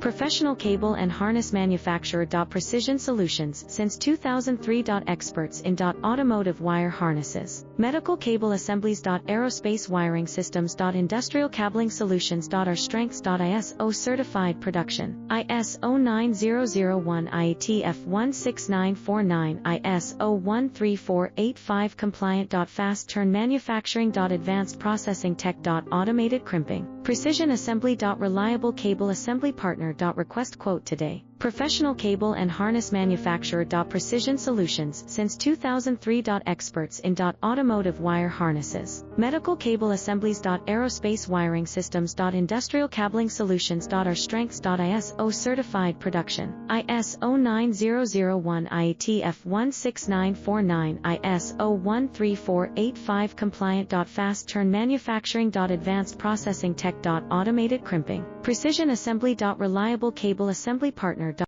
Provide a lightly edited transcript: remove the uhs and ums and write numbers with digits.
Professional cable and harness manufacturer. Precision Solutions since 2003. Experts in automotive wire harnesses, medical cable assemblies. Aerospace wiring systems. Industrial cabling solutions. Our strengths. ISO certified production, ISO 9001 IATF 16949 ISO 13485 compliant. Fast turn manufacturing. Advanced processing tech. Automated crimping, precision assembly. Reliable cable assembly partner. Request quote today. Professional cable and harness manufacturer. Precision Solutions since 2003. Experts in automotive wire harnesses, medical cable assemblies. Aerospace wiring systems. Industrial cabling solutions. Our strengths. ISO certified production, ISO 9001 IATF 16949 ISO 13485 compliant. Fast turn manufacturing. Advanced processing tech. Automated crimping, precision assembly. Reliable cable assembly partner.